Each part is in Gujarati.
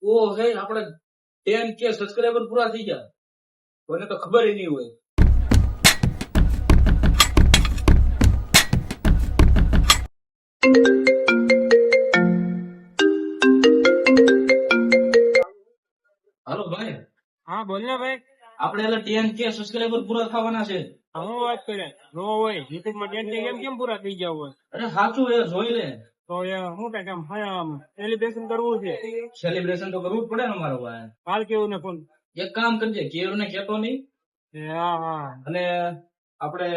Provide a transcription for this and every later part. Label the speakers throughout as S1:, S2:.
S1: ઓ હે આપણે 10K સબસ્ક્રાઇબર પૂરા થઈ ગયા. કોઈને તો ખબર ય નહીં હોય. હાલો ભાઈ,
S2: હા બોલ ને ભાઈ.
S1: આપણે એટલે 10K સબસ્ક્રાઇબર પૂરા થવાના છે.
S2: હું વાત કરે નો હોય યુટ્યુબ માં 10K કેમ પૂરા થઈ ગયા હોય?
S1: અરે સાચું એ જોઈ લે.
S2: તો એ શું કઈ આમ સેલિબ્રેશન કરવું છે?
S1: સેલિબ્રેશન તો કરવું જ પડે ને મારો ભાઈ.
S2: કાલ કેવું ને ફોન.
S1: એક કામ કરજે, કેરું ને કેતો નહીં.
S2: હા હા
S1: અને આપણે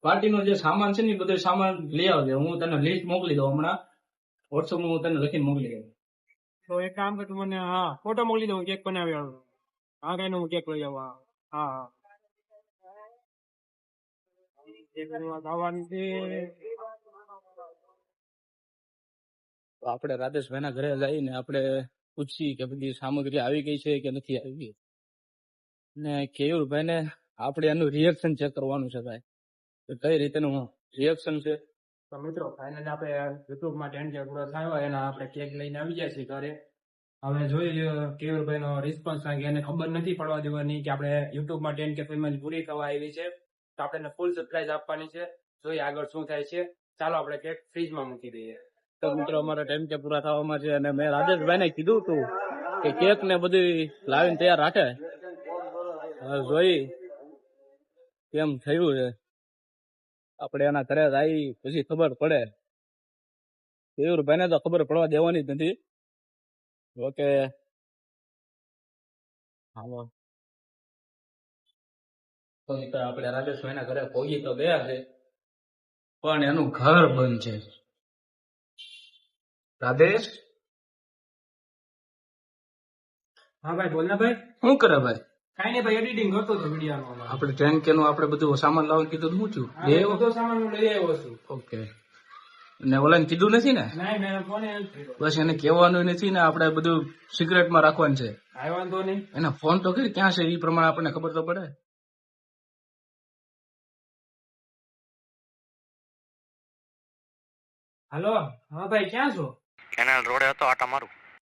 S1: પાર્ટીનો જે સામાન છે ને એ બધો સામાન લઈ આવજે. હું તને લિસ્ટ મોકલી દઉં હમણાં WhatsApp માં. હું તને લખીને મોકલી દઉં.
S2: તો એક કામ કર, તું મને હા ફોટો મોકલી દઉં, કેક બનાવી આવું. હા કઈ હું કેક લઈ આવું. હા હા કેક આવવાની છે.
S1: આપણે રાધેશભાઈ ના ઘરે જઈને આપણે પૂછીએ કે બધી સામગ્રી આવી ગઈ છે કે નથી આવી. ને કેયુરભાઈ ને આપણે એનું રિએક્શન ચેક કરવાનું છે ભાઈ, કે કઈ રીતેનું રિએક્શન છે.
S2: તો મિત્રો ફાઇનલી આપણે યુટ્યુબ માં 10K પૂરા થયો એના આપણે કેક લઈને આવી ગયા છીએ ઘરે. હવે જોઈ કેયુરભાઈ નો રિસ્પોન્સ, કારણ કે એને ખબર નથી પડવા દેવાની કે આપણે યુટ્યુબ માં 10K ફેમિલી પૂરી થવા આવી છે. તો આપણે ફૂલ સરપ્રાઈઝ આપવાની છે. જોઈએ આગળ શું થાય છે. ચાલો આપણે કેક ફ્રીજમાં મૂકી દઈએ.
S1: તો મિત્રો અમારા 10K પૂરા થવામાં છે અને મેં રાજેશભાઈ ને કીધું હતું કે કેક ને બધું લાવીને તૈયાર રાખે. હવે જોઈ કેમ થયું છે. આપણે એના ઘરે આવી પછી ખબર પડે. કેયુરભાઈ ને તો ખબર પડવા દેવાની જ નથી. ઓકે હાલો, તો મિત્રો આપણે રાજેશભાઈ ના ઘરે પહોંચી તો ગયા છે, પણ એનું ઘર બંધ છે. રાધેશ,
S2: હા ભાઈ બોલ ને ભાઈ.
S1: શું કરે ભાઈ?
S2: કઈ નહીં ભાઈ, એડિટિંગ કરતો હતો વિડીયોનો.
S1: આપણે 10K નું આપણે બધું સામાન લાવવાનું કીધું શું થયું?
S2: બધો સામાન હું લઈ આવ્યો છું.
S1: ઓકે, ને ઓલાને કીધું નથી ને?
S2: નહીં મેં ફોન
S1: બસ એને કહેવાનું નથી ને, આપણે બધું સિક્રેટમાં રાખવાનું છે.
S2: આવ્યો વાંધો નહીં.
S1: એને ફોન તો કરી ક્યાં છે એ પ્રમાણે આપણને ખબર તો પડે.
S2: હાલો, હા ભાઈ ક્યાં છો?
S3: કેનાલ રોડે હતો, આટા મારું.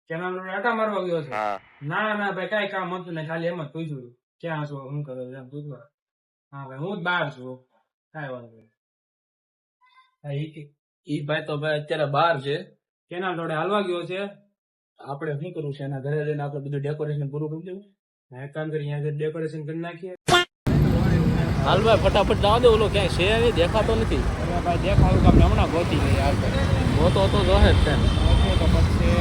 S2: કેનાલ રોડ આટા મારવા ગયો છે?
S3: હા.
S2: ના ના ભાઈ કઈ કામ હતું ને, ખાલી એમ જ પૂછ્યું ક્યાં છો, શું કરો છો એમ પૂછવા. હા ભાઈ હું જ બહાર છું, કઈ વાંધો નહીં. હા
S1: ઈ ભાઈ તો ભાઈ અત્યારે બહાર છે.
S2: કેનાલ રોડે હાલવા ગયો છે.
S1: આપણે શું કરવું છે? એના ઘરે જઈને આપણે બધું ડેકોરેશન પૂરું કરી દેવું.
S2: એક કામ કરી, અહીંયા ડેકોરેશન કરી નાખીએ.
S1: હાલ ભાઈ ફટાફટ જવા દે, ઓલો ક્યાંય છે નહીં, દેખાતો નથી.
S2: એટલે ભાઈ દેખાવું કે આપણે હમણાં ગોતી ગઈ યાર.
S1: ગોતો તો જોહે જ તેમ.
S2: તો પછી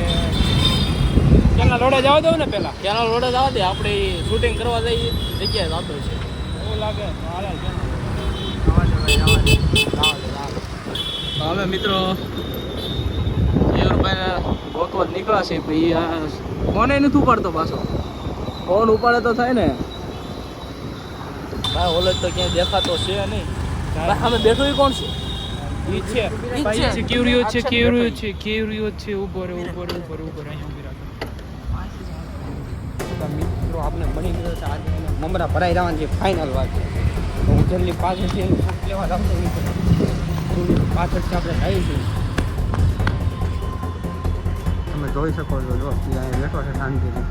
S2: કેનાલ રોડે જવા દઉં ને પેલા.
S1: કેનાલ રોડે જવા દે, આપણે શૂટિંગ કરવા જઈએ જગ્યાએ જતો છે.
S2: એવું લાગે હાલે
S1: હવે મિત્રો કેયુરભાઈને ગોતવા જ નીકળ્યા છે. ફોન નથી ઉપાડતો પાછો. ફોન ઉપાડે તો થાય ને ભાઈ. ઓલે તો ક્યાંય દેખાતો છે નહીં. ભાઈ સામે બેઠો એ કોણ છે?
S2: ઈ છે ભાઈ, સિક્યુરિયો છે, કેવરિયો છે, કેવરિયો છે. ઉભો રે ઉભો રે ઉભો રે ઉભો રે, અહીંયા ઉભી રાખો.
S4: મિત્રો આપણે મળી ગયો છે. આજે એને મમરા ભરાઈ જવાની છે, ફાઇનલ વાત છે. તો હું જલ્દી પાછળથી એનું શૂટ લેવા રાખતો પાછળથી આપણે જઈશું. તમે જોઈ શકો છો, જો અહીંયા બેઠો છે શાંતિથી.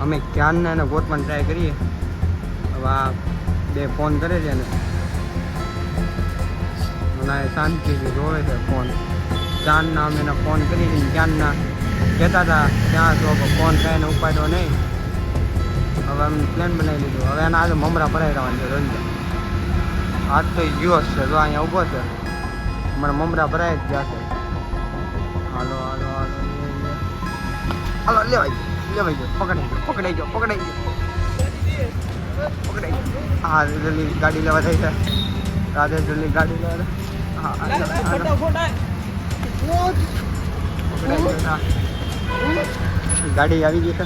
S4: અમે ક્યારના એને ગોતવાની ટ્રાય કરીએ. હવે આ બે ફોન કરે છે ને, શાંતિથી જોવે છે ફોન. ચાંદના અમે એને ફોન કરી ચાંદના કહેતા હતા ત્યાં તો ફોન કાંઈને ઉપાડ્યો નહીં. હવે અમને પ્લાન બનાવી લીધું. હવે એના આજે મમરા ભરાઈ રહેવાની છે રંજા. આજ તો દિવસ છે, જો અહીંયા ઊભો છે. અમારા મમરા ભરાઈ જ ગયા છે. હાલો હાલો હાલો હાલો, લેવાઈ ગયો પકડાઈ ગયો પકડાઈ ગયો પકડાઈ ગયો પકડાઈ ગયો. હા જલ્દી ગાડી લેવા થઈ છે. રાધે જલ્દી ગાડી લેવા. હા ગાડી આવી ગઈ છે.